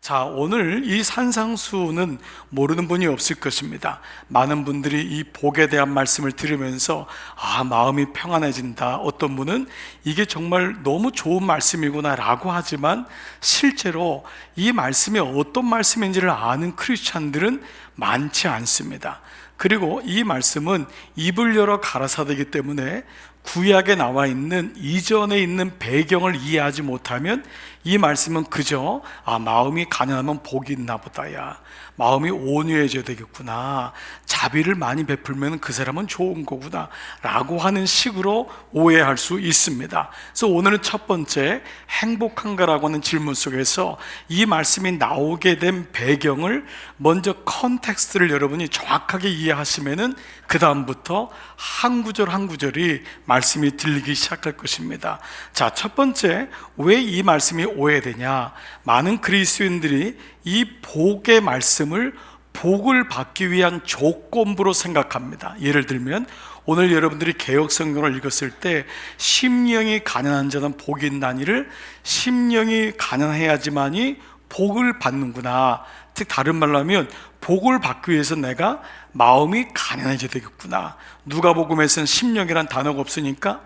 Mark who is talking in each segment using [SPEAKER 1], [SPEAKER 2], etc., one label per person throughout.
[SPEAKER 1] 자, 오늘 이 산상수는 모르는 분이 없을 것입니다. 많은 분들이 이 복에 대한 말씀을 들으면서 마음이 평안해진다. 어떤 분은 이게 정말 너무 좋은 말씀이구나 라고 하지만 실제로 이 말씀이 어떤 말씀인지를 아는 크리스찬들은 많지 않습니다. 그리고 이 말씀은 입을 열어 가라사대이기 때문에 구약에 나와 있는 이전에 있는 배경을 이해하지 못하면 이 말씀은 그저 마음이 가난하면 복이 있나 보다야, 마음이 온유해져야 되겠구나, 자비를 많이 베풀면 그 사람은 좋은 거구나 라고 하는 식으로 오해할 수 있습니다. 그래서 오늘은 첫 번째, 행복한가라고 하는 질문 속에서 이 말씀이 나오게 된 배경을 먼저 컨텍스트를 여러분이 정확하게 이해하시면은 그 다음부터 한 구절 한 구절이 말씀이 들리기 시작할 것입니다. 자, 첫 번째, 왜 이 말씀이 오해되냐? 많은 그리스도인들이 이 복의 말씀을 복을 받기 위한 조건부로 생각합니다. 예를 들면 오늘 여러분들이 개역 성경을 읽었을 때 심령이 가난한 자는 복이 있나니를 심령이 가난해야지만이 복을 받는구나. 즉 다른 말로 하면 복을 받기 위해서 내가 마음이 가난해져야 되겠구나. 누가복음에서는 심령이란 단어가 없으니까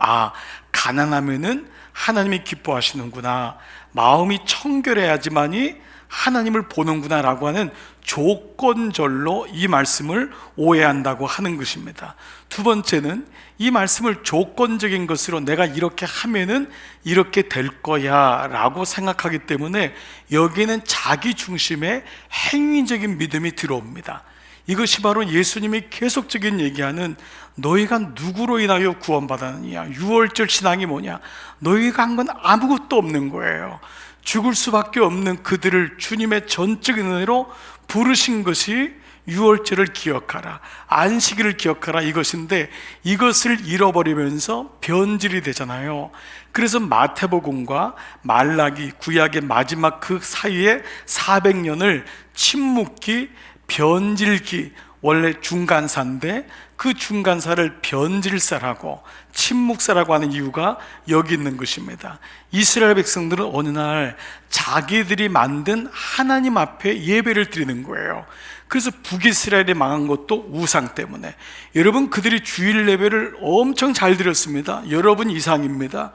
[SPEAKER 1] 가난하면은 하나님이 기뻐하시는구나, 마음이 청결해야지만이 하나님을 보는구나 라고 하는 조건절로 이 말씀을 오해한다고 하는 것입니다. 두 번째는 이 말씀을 조건적인 것으로 내가 이렇게 하면은 이렇게 될 거야 라고 생각하기 때문에 여기에는 자기 중심의 행위적인 믿음이 들어옵니다. 이것이 바로 예수님이 계속적인 얘기하는 너희가 누구로 인하여 구원받았느냐, 유월절 신앙이 뭐냐, 너희가 한 건 아무것도 없는 거예요. 죽을 수밖에 없는 그들을 주님의 전적인 은혜로 부르신 것이 유월절을 기억하라, 안식일을 기억하라 이것인데, 이것을 잃어버리면서 변질이 되잖아요. 그래서 마태복음과 말라기, 구약의 마지막 그 사이에 400년을 침묵기, 변질기, 원래 중간사인데 그 중간사를 변질사라고, 침묵사라고 하는 이유가 여기 있는 것입니다. 이스라엘 백성들은 어느 날 자기들이 만든 하나님 앞에 예배를 드리는 거예요. 그래서 북이스라엘이 망한 것도 우상 때문에. 여러분, 그들이 주일 예배를 엄청 잘 드렸습니다. 여러분 이상입니다.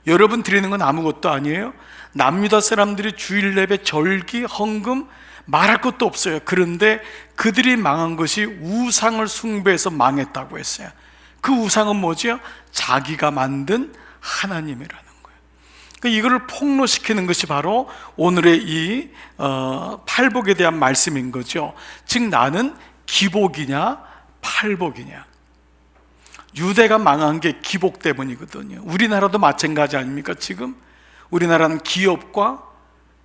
[SPEAKER 1] 여러분 드리는 건 아무것도 아니에요. 남유다 사람들이 주일 예배, 절기, 헌금 말할 것도 없어요. 그런데 그들이 망한 것이 우상을 숭배해서 망했다고 했어요. 그 우상은 뭐죠? 자기가 만든 하나님이라는 거예요. 그러니까 이거를 폭로시키는 것이 바로 오늘의 이 팔복에 대한 말씀인 거죠. 즉 나는 기복이냐 팔복이냐. 유대가 망한 게 기복 때문이거든요. 우리나라도 마찬가지 아닙니까? 지금 우리나라는 기업과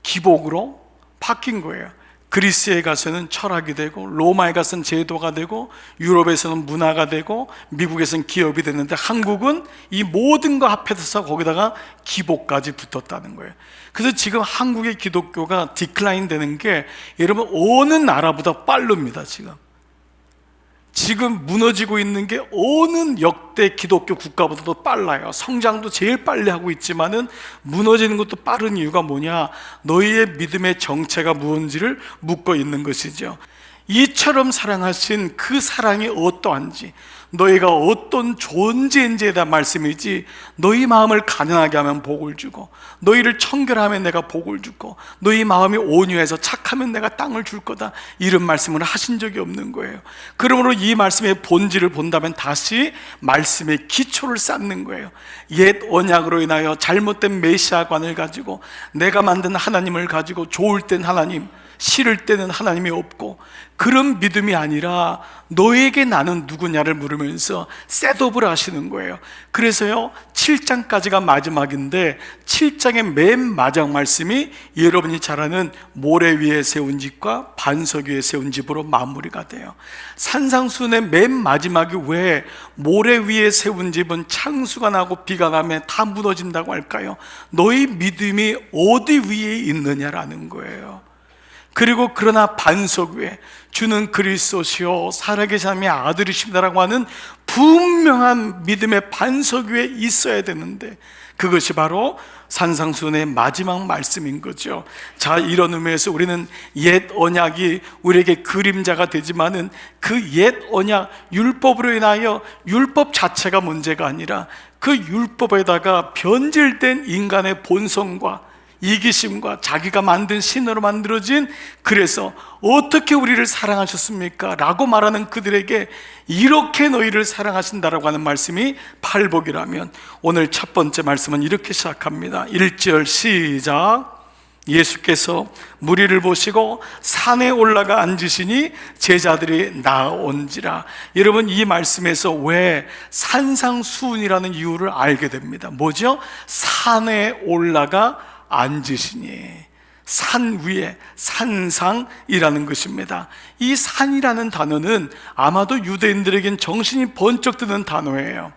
[SPEAKER 1] 기복으로 바뀐 거예요. 그리스에 가서는 철학이 되고, 로마에 가서는 제도가 되고, 유럽에서는 문화가 되고, 미국에서는 기업이 됐는데 한국은 이 모든 거 합해서 거기다가 기복까지 붙었다는 거예요. 그래서 지금 한국의 기독교가 디클라인 되는 게 여러분 어느 나라보다 빠릅니다. 지금 무너지고 있는 게 어느 역대 기독교 국가보다도 빨라요. 성장도 제일 빨리 하고 있지만은 무너지는 것도 빠른 이유가 뭐냐? 너희의 믿음의 정체가 무엇인지를 묻고 있는 것이죠. 이처럼 사랑하신 그 사랑이 어떠한지, 너희가 어떤 존재인지에 대한 말씀이지, 너희 마음을 가난하게 하면 복을 주고, 너희를 청결하면 내가 복을 주고, 너희 마음이 온유해서 착하면 내가 땅을 줄 거다, 이런 말씀을 하신 적이 없는 거예요. 그러므로 이 말씀의 본질을 본다면 다시 말씀의 기초를 쌓는 거예요. 옛 언약으로 인하여 잘못된 메시아관을 가지고, 내가 만든 하나님을 가지고 좋을 땐 하나님, 싫을 때는 하나님이 없고, 그런 믿음이 아니라 너에게 나는 누구냐를 물으면서 셋업을 하시는 거예요. 그래서요 7장까지가 마지막인데 7장의 맨 마지막 말씀이 여러분이 잘 아는 모래 위에 세운 집과 반석 위에 세운 집으로 마무리가 돼요. 산상수훈의 맨 마지막이 왜 모래 위에 세운 집은 창수가 나고 비가 나면 다 무너진다고 할까요? 너희 믿음이 어디 위에 있느냐라는 거예요. 그리고 그러나 반석 위에 주는 그리스도시요 살아계신 하나님의 아들이십니다라고 하는 분명한 믿음의 반석 위에 있어야 되는데, 그것이 바로 산상수훈의 마지막 말씀인 거죠. 자, 이런 의미에서 우리는 옛 언약이 우리에게 그림자가 되지만은 그 옛 언약, 율법으로 인하여 율법 자체가 문제가 아니라 그 율법에다가 변질된 인간의 본성과 이기심과 자기가 만든 신으로 만들어진, 그래서 어떻게 우리를 사랑하셨습니까? 라고 말하는 그들에게 이렇게 너희를 사랑하신다라고 하는 말씀이 팔복이라면, 오늘 첫 번째 말씀은 이렇게 시작합니다. 1절 시작. 예수께서 무리를 보시고 산에 올라가 앉으시니 제자들이 나온지라. 여러분, 이 말씀에서 왜 산상수훈이라는 이유를 알게 됩니다. 뭐죠? 산에 올라가 앉으시니, 산 위에, 산상이라는 것입니다. 이 산이라는 단어는 아마도 유대인들에겐 정신이 번쩍 드는 단어예요.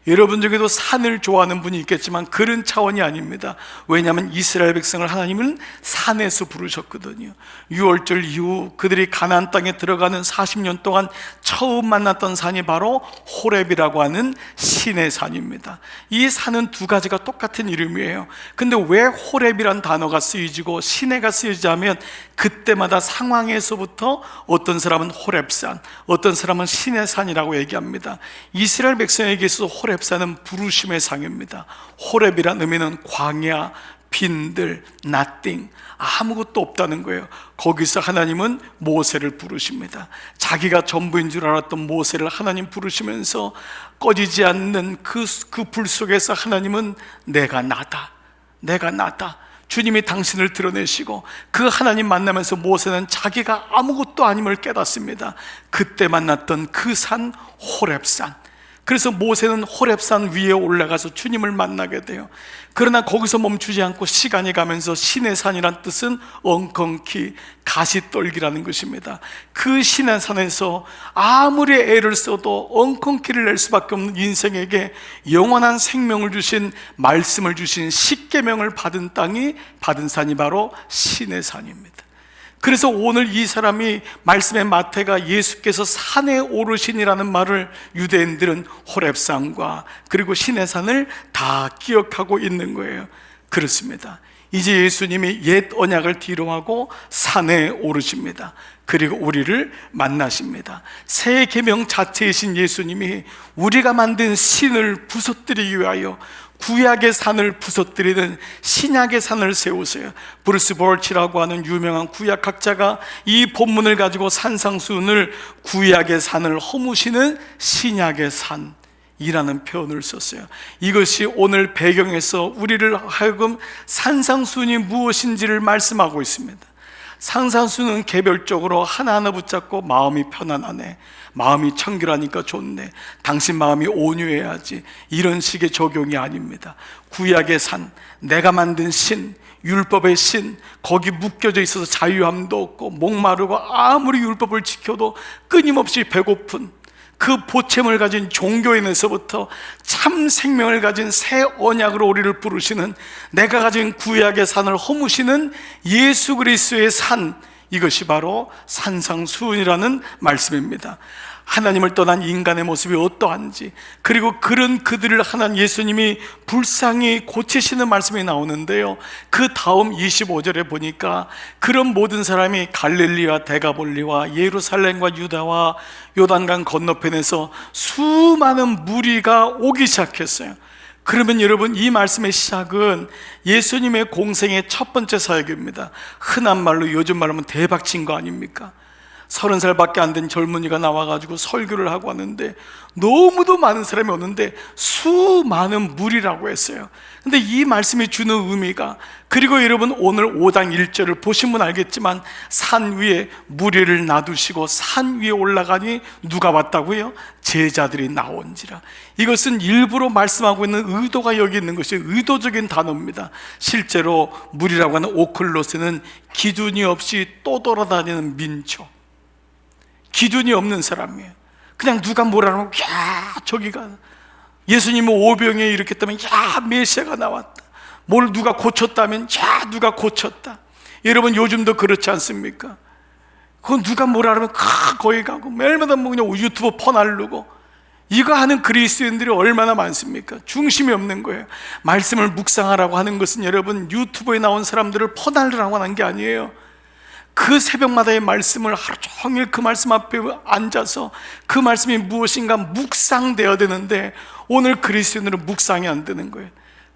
[SPEAKER 1] 여러분 중에도 산을 좋아하는 분이 있겠지만 그런 차원이 아닙니다. 왜냐하면 이스라엘 백성을 하나님은 산에서 부르셨거든요. 6월절 이후 그들이 가나안 땅에 들어가는 40년 동안 처음 만났던 산이 바로 호렙이라고 하는 신의 산입니다. 이 산은 두 가지가 똑같은 이름이에요. 근데 왜 호렙이란 단어가 쓰여지고 시내가 쓰여지냐면, 그때마다 상황에서부터 어떤 사람은 호렙산, 어떤 사람은 신의 산이라고 얘기합니다. 이스라엘 백성에게 있어서 호렙산은 부르심의 상입니다. 호렙이란 의미는 광야, 빈들, nothing, 아무것도 없다는 거예요. 거기서 하나님은 모세를 부르십니다. 자기가 전부인 줄 알았던 모세를 하나님 부르시면서 꺼지지 않는 그 불 속에서 하나님은 내가 나다, 내가 나다, 주님이 당신을 드러내시고, 그 하나님 만나면서 모세는 자기가 아무것도 아님을 깨닫습니다. 그때 만났던 그 산, 호렙산. 그래서 모세는 호렙산 위에 올라가서 주님을 만나게 돼요. 그러나 거기서 멈추지 않고 시간이 가면서 신의 산이란 뜻은 엉겅퀴, 가시떨기라는 것입니다. 그 신의 산에서 아무리 애를 써도 엉겅퀴를 낼 수밖에 없는 인생에게 영원한 생명을 주신, 말씀을 주신 십계명을 받은 땅이, 받은 산이 바로 신의 산입니다. 그래서 오늘 이 사람이 말씀의 마태가 예수께서 산에 오르신이라는 말을 유대인들은 호렙산과 그리고 신의 산을 다 기억하고 있는 거예요. 그렇습니다. 이제 예수님이 옛 언약을 뒤로하고 산에 오르십니다. 그리고 우리를 만나십니다. 새 계명 자체이신 예수님이 우리가 만든 신을 부서뜨리기 위하여 구약의 산을 부서뜨리는 신약의 산을 세우세요. 브루스 볼치라고 하는 유명한 구약학자가 이 본문을 가지고 산상수훈을 구약의 산을 허무시는 신약의 산이라는 표현을 썼어요. 이것이 오늘 배경에서 우리를 하여금 산상수훈이 무엇인지를 말씀하고 있습니다. 산상수훈은 개별적으로 하나하나 붙잡고 마음이 편안하네, 마음이 청결하니까 좋네, 당신 마음이 온유해야지, 이런 식의 적용이 아닙니다. 구약의 산, 내가 만든 신, 율법의 신, 거기 묶여져 있어서 자유함도 없고 목마르고 아무리 율법을 지켜도 끊임없이 배고픈 그 보채물 가진 종교인에서부터 참 생명을 가진 새 언약으로 우리를 부르시는, 내가 가진 구약의 산을 허무시는 예수 그리스도의 산, 이것이 바로 산상수훈이라는 말씀입니다. 하나님을 떠난 인간의 모습이 어떠한지, 그리고 그런 그들을 하나님 예수님이 불쌍히 고치시는 말씀이 나오는데요, 그 다음 25절에 보니까 그런 모든 사람이 갈릴리와 데가볼리와 예루살렘과 유다와 요단강 건너편에서 수많은 무리가 오기 시작했어요. 그러면 여러분, 이 말씀의 시작은 예수님의 공생의 첫 번째 사역입니다. 흔한 말로, 요즘 말로 하면 대박친 거 아닙니까? 30살밖에 안 된 젊은이가 나와가지고 설교를 하고 왔는데 너무도 많은 사람이 오는데 수많은 무리라고 했어요. 근데 이 말씀이 주는 의미가, 그리고 여러분 오늘 5장 1절을 보시면 알겠지만 산 위에 무리를 놔두시고 산 위에 올라가니 누가 왔다고요? 제자들이 나온지라. 이것은 일부러 말씀하고 있는 의도가 여기 있는 것이 의도적인 단어입니다. 실제로 무리라고 하는 오클로스는 기준이 없이 떠돌아다니는 민초, 기준이 없는 사람이에요. 그냥 누가 뭐라 하면 야 저기가 예수님은 오병이에 일으켰다면 야 메시아가 나왔다, 뭘 누가 고쳤다면 야 누가 고쳤다, 여러분 요즘도 그렇지 않습니까? 그건 누가 뭐라 그러면 거기 가고 매일마다 뭐 그냥 유튜브 퍼날르고 이거 하는 그리스도인들이 얼마나 많습니까? 중심이 없는 거예요. 말씀을 묵상하라고 하는 것은 여러분 유튜브에 나온 사람들을 퍼날르라고 하는 게 아니에요. 그 새벽마다의 말씀을 하루 종일 그 말씀 앞에 앉아서 그 말씀이 무엇인가 묵상되어야 되는데 오늘 그리스도인들은 묵상이 안 되는 거예요.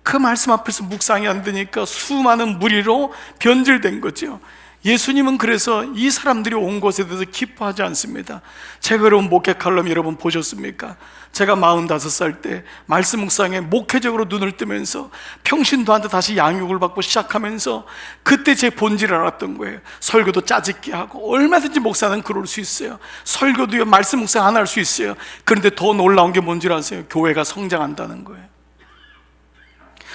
[SPEAKER 1] 그 말씀 앞에서 묵상이 안 되니까 수많은 무리로 변질된 거죠. 예수님은 그래서 이 사람들이 온 것에 대해서 기뻐하지 않습니다. 제가 여러분 목회 칼럼 여러분 보셨습니까? 제가 45살 때 말씀 묵상에 목회적으로 눈을 뜨면서 평신도한테 다시 양육을 받고 시작하면서 그때 제 본질을 알았던 거예요. 설교도 짜집기 하고 얼마든지 목사는 그럴 수 있어요. 설교도요 말씀 묵상 안 할 수 있어요. 그런데 더 놀라운 게 뭔지 아세요? 교회가 성장한다는 거예요.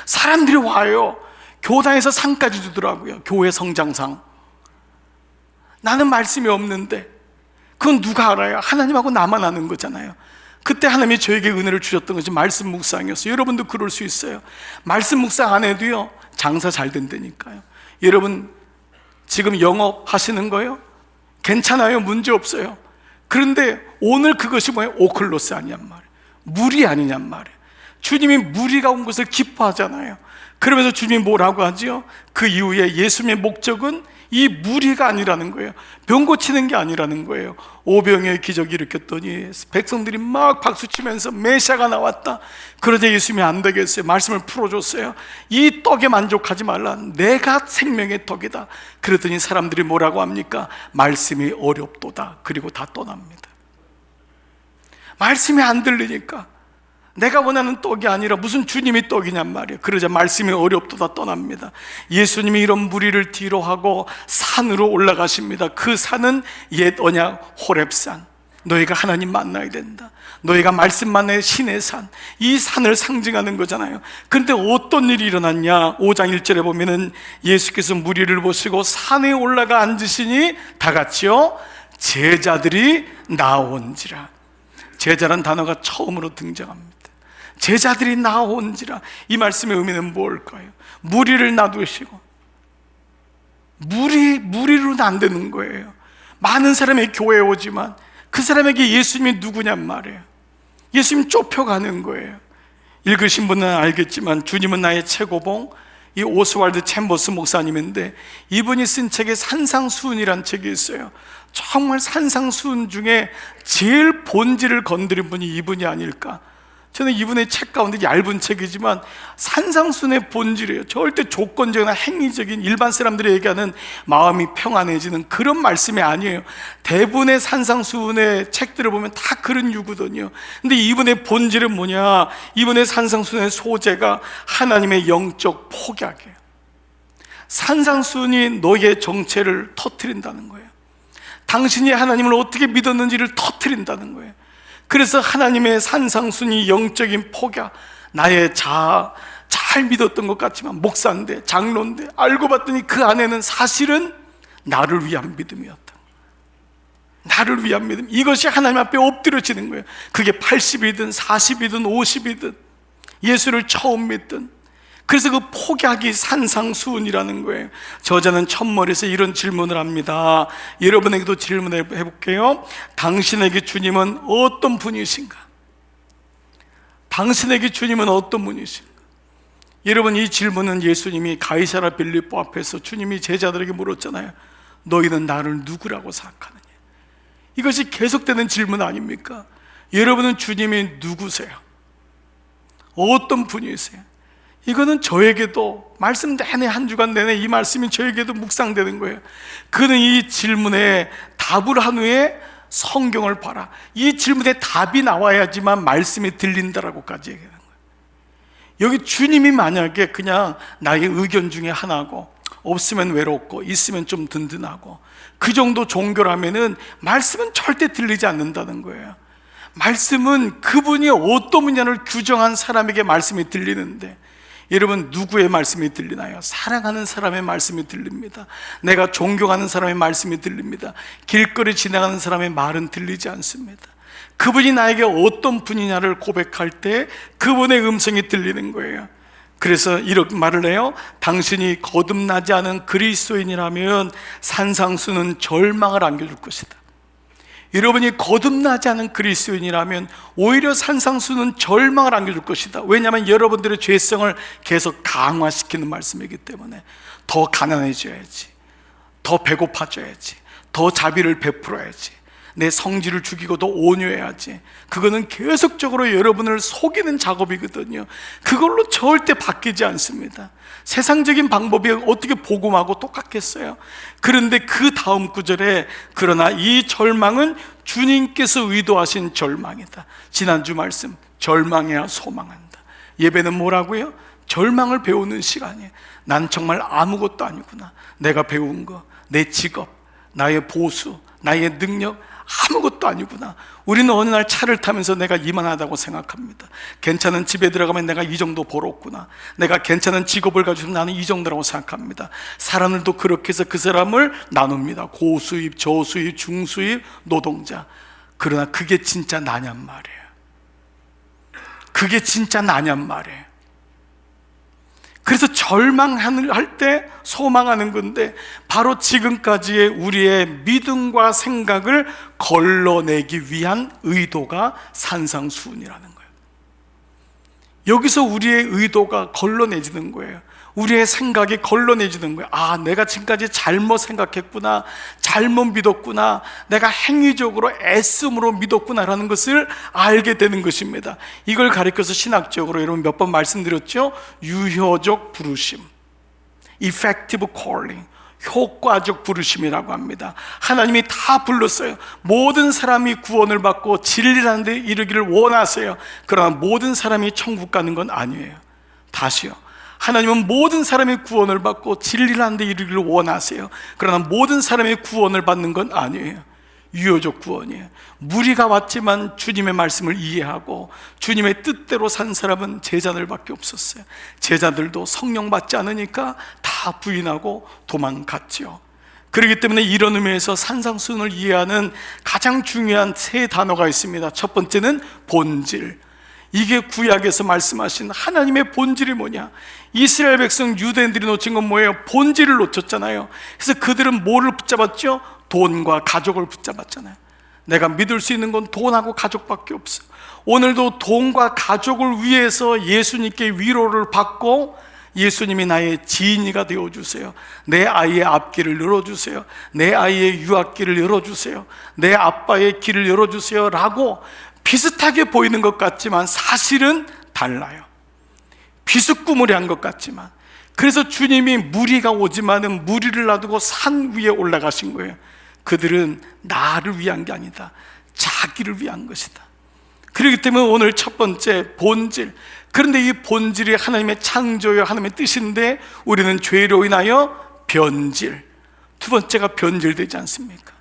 [SPEAKER 1] 사람들이 와요. 교단에서 상까지 주더라고요. 교회 성장상. 나는 말씀이 없는데 그건 누가 알아요? 하나님하고 나만 아는 거잖아요. 그때 하나님이 저에게 은혜를 주셨던 것이 말씀 묵상이었어요. 여러분도 그럴 수 있어요. 말씀 묵상 안 해도요 장사 잘 된다니까요. 여러분 지금 영업 하시는 거예요? 괜찮아요. 문제 없어요. 그런데 오늘 그것이 뭐예요? 오클로스 아니냔 말이에요. 무리 아니냔 말이에요. 주님이 무리가 온 것을 기뻐하잖아요. 그러면서 주님이 뭐라고 하지요? 그 이후에 예수님의 목적은 이 무리가 아니라는 거예요. 병 고치는 게 아니라는 거예요. 오병이의 기적을 일으켰더니 백성들이 막 박수치면서 메시아가 나왔다. 그러자 예수님이 안 되겠어요. 말씀을 풀어줬어요. 이 떡에 만족하지 말라. 내가 생명의 떡이다. 그랬더니 사람들이 뭐라고 합니까? 말씀이 어렵도다. 그리고 다 떠납니다. 말씀이 안 들리니까 내가 원하는 떡이 아니라 무슨 주님이 떡이냔 말이에요. 그러자 말씀이 어렵도다 떠납니다. 예수님이 이런 무리를 뒤로 하고 산으로 올라가십니다. 그 산은 옛 언약 호렙산. 너희가 하나님 만나야 된다. 너희가 말씀 만나야 신의 산. 이 산을 상징하는 거잖아요. 그런데 어떤 일이 일어났냐? 5장 1절에 보면은 예수께서 무리를 보시고 산에 올라가 앉으시니 다 같이요 제자들이 나온지라. 제자란 단어가 처음으로 등장합니다. 제자들이 나온지라. 이 말씀의 의미는 뭘까요? 무리를 놔두시고 무리로는 안 되는 거예요. 많은 사람이 교회에 오지만 그 사람에게 예수님이 누구냔 말이에요. 예수님 좁혀가는 거예요. 읽으신 분은 알겠지만 주님은 나의 최고봉, 이 오스왈드 챔버스 목사님인데 이분이 쓴 책에 산상수훈이라는 책이 있어요. 정말 산상수훈 중에 제일 본질을 건드린 분이 이분이 아닐까. 저는 이분의 책 가운데 얇은 책이지만 산상수훈의 본질이에요. 절대 조건적이나 행위적인 일반 사람들이 얘기하는 마음이 평안해지는 그런 말씀이 아니에요. 대부분의 산상수훈의 책들을 보면 다 그런 유거든요. 근데 이분의 본질은 뭐냐? 이분의 산상수훈의 소재가 하나님의 영적 폭약이에요. 산상수훈이 너의 정체를 터뜨린다는 거예요. 당신이 하나님을 어떻게 믿었는지를 터뜨린다는 거예요. 그래서 하나님의 산상순이 영적인 폭약, 나의 자아, 잘 믿었던 것 같지만 목사인데 장로인데 알고 봤더니 그 안에는 사실은 나를 위한 믿음이었다. 나를 위한 믿음. 이것이 하나님 앞에 엎드려지는 거예요. 그게 80이든 40이든 50이든 예수를 처음 믿든. 그래서 그 폭약이 산상수훈이라는 거예요. 저자는 첫머리에서 이런 질문을 합니다. 여러분에게도 질문해 볼게요. 당신에게 주님은 어떤 분이신가? 당신에게 주님은 어떤 분이신가? 여러분, 이 질문은 예수님이 가이사라 빌립보 앞에서 주님이 제자들에게 물었잖아요. 너희는 나를 누구라고 생각하느냐? 이것이 계속되는 질문 아닙니까? 여러분은 주님이 누구세요? 어떤 분이세요? 이거는 저에게도 말씀 내내 한 주간 내내 이 말씀이 저에게도 묵상되는 거예요. 그는 이 질문에 답을 한 후에 성경을 봐라. 이 질문에 답이 나와야지만 말씀이 들린다라고까지 얘기하는 거예요. 여기 주님이 만약에 그냥 나의 의견 중에 하나고 없으면 외롭고 있으면 좀 든든하고 그 정도 종교라면은 말씀은 절대 들리지 않는다는 거예요. 말씀은 그분이 어떤 분야를 규정한 사람에게 말씀이 들리는데, 여러분 누구의 말씀이 들리나요? 사랑하는 사람의 말씀이 들립니다. 내가 존경하는 사람의 말씀이 들립니다. 길거리 지나가는 사람의 말은 들리지 않습니다. 그분이 나에게 어떤 분이냐를 고백할 때 그분의 음성이 들리는 거예요. 그래서 이렇게 말을 해요. 당신이 거듭나지 않은 그리스도인이라면 산상수는 절망을 안겨줄 것이다. 여러분이 거듭나지 않은 그리스도인이라면 오히려 산상수는 절망을 안겨줄 것이다. 왜냐하면 여러분들의 죄성을 계속 강화시키는 말씀이기 때문에 더 가난해져야지, 더 배고파져야지, 더 자비를 베풀어야지, 내 성질을 죽이고 더 온유해야지. 그거는 계속적으로 여러분을 속이는 작업이거든요. 그걸로 절대 바뀌지 않습니다. 세상적인 방법이 어떻게 복음하고 똑같겠어요? 그런데 그 다음 구절에 그러나 이 절망은 주님께서 의도하신 절망이다. 지난주 말씀, 절망해야 소망한다. 예배는 뭐라고요? 절망을 배우는 시간이에요. 난 정말 아무것도 아니구나. 내가 배운 거, 내 직업, 나의 보수, 나의 능력 아무것도 아니구나. 우리는 어느 날 차를 타면서 내가 이만하다고 생각합니다. 괜찮은 집에 들어가면 내가 이 정도 벌었구나. 내가 괜찮은 직업을 가지고 나는 이 정도라고 생각합니다. 사람들도 그렇게 해서 그 사람을 나눕니다. 고수입, 저수입, 중수입, 노동자. 그러나 그게 진짜 나냔 말이에요. 그게 진짜 나냔 말이에요. 그래서 절망할 때 소망하는 건데, 바로 지금까지의 우리의 믿음과 생각을 걸러내기 위한 의도가 산상수훈이라는 거예요. 여기서 우리의 의도가 걸러내지는 거예요. 우리의 생각이 걸러내지는 거예요. 아, 내가 지금까지 잘못 생각했구나, 잘못 믿었구나, 내가 행위적으로 애씀으로 믿었구나라는 것을 알게 되는 것입니다. 이걸 가리켜서 신학적으로 여러분 몇 번 말씀드렸죠? 유효적 부르심, effective calling, 효과적 부르심이라고 합니다. 하나님이 다 불렀어요. 모든 사람이 구원을 받고 진리라는 데 이르기를 원하세요. 그러나 모든 사람이 천국 가는 건 아니에요. 다시요, 하나님은 모든 사람이 구원을 받고 진리라는 데 이르기를 원하세요. 그러나 모든 사람이 구원을 받는 건 아니에요. 유효적 구원이에요. 무리가 왔지만 주님의 말씀을 이해하고 주님의 뜻대로 산 사람은 제자들밖에 없었어요. 제자들도 성령 받지 않으니까 다 부인하고 도망갔죠. 그렇기 때문에 이런 의미에서 산상수훈을 이해하는 가장 중요한 세 단어가 있습니다. 첫 번째는 본질. 이게 구약에서 말씀하신 하나님의 본질이 뭐냐? 이스라엘 백성 유대인들이 놓친 건 뭐예요? 본질을 놓쳤잖아요. 그래서 그들은 뭐를 붙잡았죠? 돈과 가족을 붙잡았잖아요. 내가 믿을 수 있는 건 돈하고 가족밖에 없어. 오늘도 돈과 가족을 위해서 예수님께 위로를 받고, 예수님이 나의 지인이가 되어주세요, 내 아이의 앞길을 열어주세요, 내 아이의 유학길을 열어주세요, 내 아빠의 길을 열어주세요 라고 비슷하게 보이는 것 같지만 사실은 달라요. 비스꾸무리한 것 같지만. 그래서 주님이 무리가 오지만은 무리를 놔두고 산 위에 올라가신 거예요. 그들은 나를 위한 게 아니다, 자기를 위한 것이다. 그렇기 때문에 오늘 첫 번째 본질. 그런데 이 본질이 하나님의 창조요, 하나님의 뜻인데 우리는 죄로 인하여 변질. 두 번째가 변질되지 않습니까?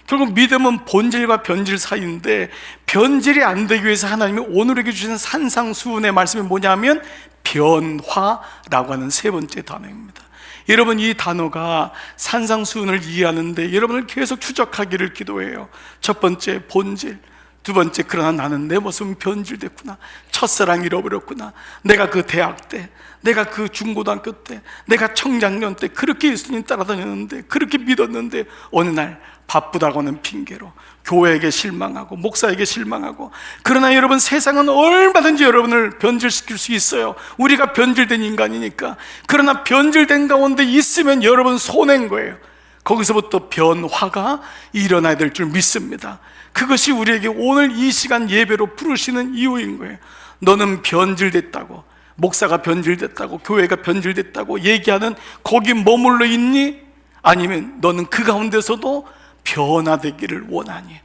[SPEAKER 1] 결국 믿음은 본질과 변질 사이인데, 변질이 안 되기 위해서 하나님이 오늘에게 주신 산상수훈의 말씀이 뭐냐면 변화라고 하는 세 번째 단어입니다. 여러분, 이 단어가 산상수훈을 이해하는데 여러분을 계속 추적하기를 기도해요. 첫 번째 본질, 두 번째 그러나 나는 내 모습은 변질됐구나, 첫사랑 잃어버렸구나, 내가 그 대학 때, 내가 그 중고등학교 때, 내가 청장년 때 그렇게 예수님 따라다녔는데, 그렇게 믿었는데 어느 날 바쁘다고 하는 핑계로 교회에게 실망하고 목사에게 실망하고. 그러나 여러분, 세상은 얼마든지 여러분을 변질시킬 수 있어요. 우리가 변질된 인간이니까. 그러나 변질된 가운데 있으면 여러분 손해인 거예요. 거기서부터 변화가 일어나야 될 줄 믿습니다. 그것이 우리에게 오늘 이 시간 예배로 부르시는 이유인 거예요. 너는 변질됐다고, 목사가 변질됐다고, 교회가 변질됐다고 얘기하는 거기 머물러 있니? 아니면 너는 그 가운데서도 변화되기를 원하니?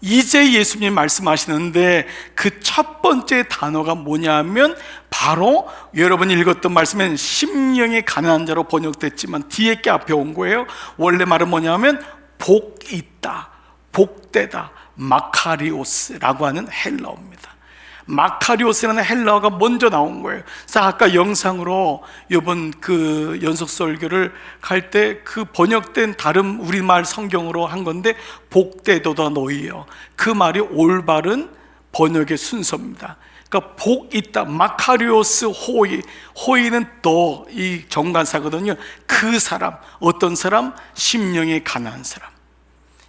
[SPEAKER 1] 이제 예수님이 말씀하시는데 그 첫 번째 단어가 뭐냐면 바로 여러분이 읽었던 말씀엔 심령이 가난한 자로 번역됐지만 뒤에 게 앞에 온 거예요. 원래 말은 뭐냐면 복 있다, 복되다, 마카리오스라고 하는 헬라어입니다. 마카리오스라는 헬라어가 먼저 나온 거예요. 그래서 아까 영상으로 이번 그 연속 설교를 갈 때 그 번역된 다른 우리말 성경으로 한 건데, 복되도다 너희여, 그 말이 올바른 번역의 순서입니다. 그러니까 복 있다. 마카리오스 호이. 호이는 또 이 정관사거든요. 그 사람, 어떤 사람? 심령이 가난한 사람.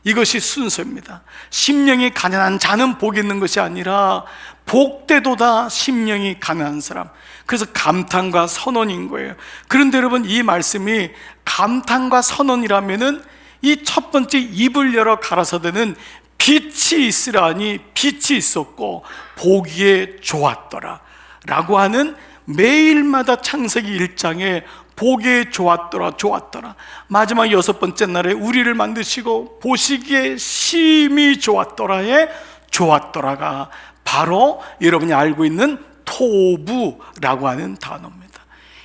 [SPEAKER 1] 이것이 순서입니다. 심령이 가난한 자는 복이 있는 것이 아니라 복되도다 심령이 가난한 사람. 그래서 감탄과 선언인 거예요. 그런데 여러분, 이 말씀이 감탄과 선언이라면은 이 첫 번째 입을 열어 가라사대는 빛이 있으라니 빛이 있었고 보기에 좋았더라 라고 하는, 매일마다 창세기 1장에 보기에 좋았더라. 마지막 6번째 날에 우리를 만드시고 보시기에 심히 좋았더라의 좋았더라가 바로 여러분이 알고 있는 토부라고 하는 단어입니다.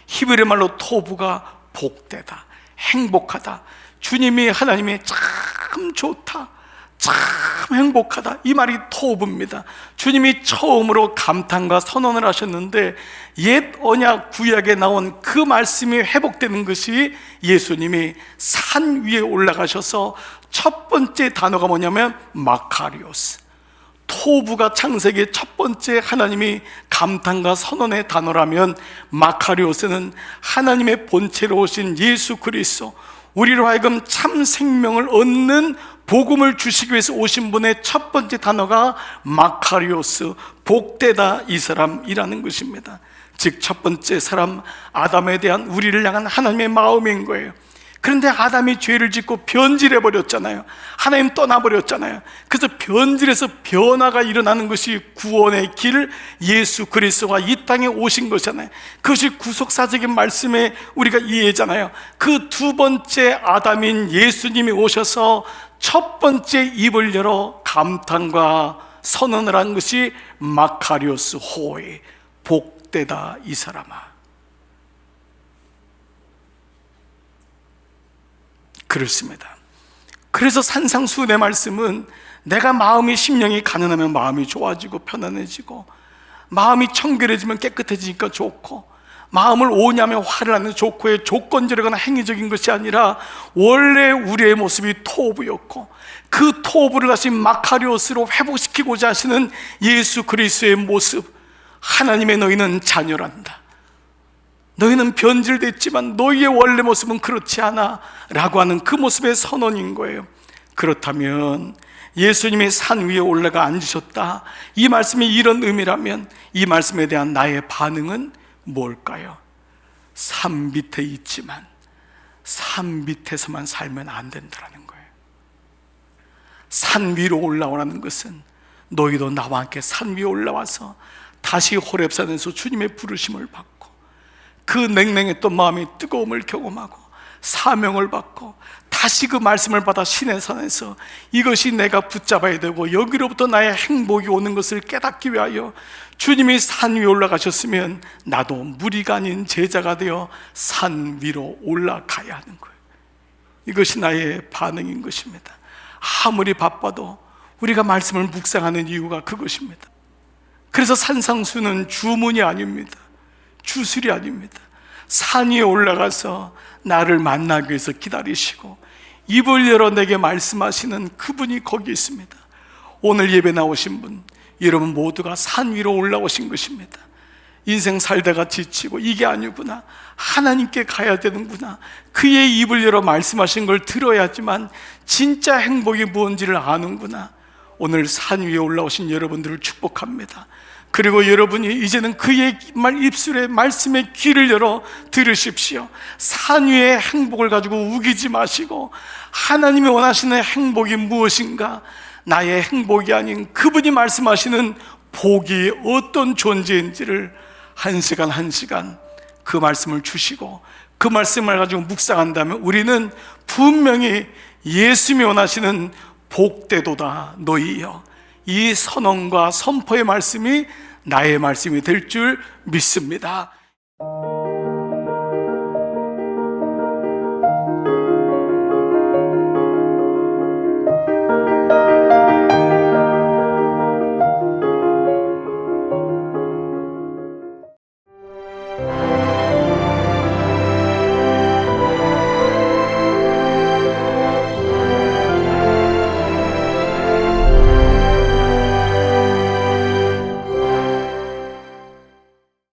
[SPEAKER 1] 히브리 말로 토부가 복되다, 행복하다, 주님이, 하나님이 참 좋다, 참 행복하다, 이 말이 토부입니다. 주님이 처음으로 감탄과 선언을 하셨는데 옛 언약 구약에 나온 그 말씀이 회복되는 것이 예수님이 산 위에 올라가셔서 첫 번째 단어가 뭐냐면 마카리오스. 토부가 창세기의 첫 번째 하나님이 감탄과 선언의 단어라면 마카리오스는 하나님의 본체로 오신 예수 그리스도, 우리로 하여금 참 생명을 얻는 복음을 주시기 위해서 오신 분의 첫 번째 단어가 마카리오스, 복되다 이 사람이라는 것입니다. 즉 첫 번째 사람 아담에 대한 우리를 향한 하나님의 마음인 거예요. 그런데 아담이 죄를 짓고 변질해버렸잖아요. 하나님 떠나버렸잖아요. 그래서 변질해서 변화가 일어나는 것이 구원의 길, 예수 그리스도가 이 땅에 오신 것이잖아요. 그것이 구속사적인 말씀에 우리가 이해잖아요. 그 두 번째 아담인 예수님이 오셔서 첫 번째 입을 열어 감탄과 선언을 한 것이 마카리오스 호이, 복되다 이 사람아. 그렇습니다. 그래서 산상수훈의 말씀은 내가 마음이, 심령이 가난하면 마음이 좋아지고 편안해지고, 마음이 청결해지면 깨끗해지니까 좋고, 마음을 오냐면 화를 나는 좋고의 조건적이거나 행위적인 것이 아니라 원래 우리의 모습이 토부였고 그 토부를 다시 마카리오스로 회복시키고자 하시는 예수 그리스도의 모습. 하나님의 너희는 자녀란다, 너희는 변질됐지만 너희의 원래 모습은 그렇지 않아 라고 하는 그 모습의 선언인 거예요. 그렇다면 예수님이 산 위에 올라가 앉으셨다, 이 말씀이 이런 의미라면 이 말씀에 대한 나의 반응은 뭘까요? 산 밑에 있지만 산 밑에서만 살면 안 된다는 거예요. 산 위로 올라오라는 것은 너희도 나와 함께 산 위에 올라와서 다시 호렙산에서 주님의 부르심을 받고 그 냉랭했던 마음의 뜨거움을 경험하고 사명을 받고 다시 그 말씀을 받아 신의 산에서 이것이 내가 붙잡아야 되고 여기로부터 나의 행복이 오는 것을 깨닫기 위하여 주님이 산 위에 올라가셨으면 나도 무리가 아닌 제자가 되어 산 위로 올라가야 하는 거예요. 이것이 나의 반응인 것입니다. 아무리 바빠도 우리가 말씀을 묵상하는 이유가 그것입니다. 그래서 산상수는 주문이 아닙니다. 주술이 아닙니다. 산 위에 올라가서 나를 만나기 위해서 기다리시고 입을 열어 내게 말씀하시는 그분이 거기 있습니다. 오늘 예배 나오신 분, 여러분 모두가 산 위로 올라오신 것입니다. 인생 살다가 지치고 이게 아니구나, 하나님께 가야 되는구나, 그의 입을 열어 말씀하신 걸 들어야지만 진짜 행복이 무엇인지를 아는구나. 오늘 산 위에 올라오신 여러분들을 축복합니다. 그리고 여러분이 이제는 그의 입술에 말씀의 귀를 열어 들으십시오. 산 위의 행복을 가지고 우기지 마시고 하나님이 원하시는 행복이 무엇인가, 나의 행복이 아닌 그분이 말씀하시는 복이 어떤 존재인지를 한 시간 한 시간 그 말씀을 주시고 그 말씀을 가지고 묵상한다면 우리는 분명히 예수님이 원하시는 복되도다 너희여, 이 선언과 선포의 말씀이 나의 말씀이 될 줄 믿습니다.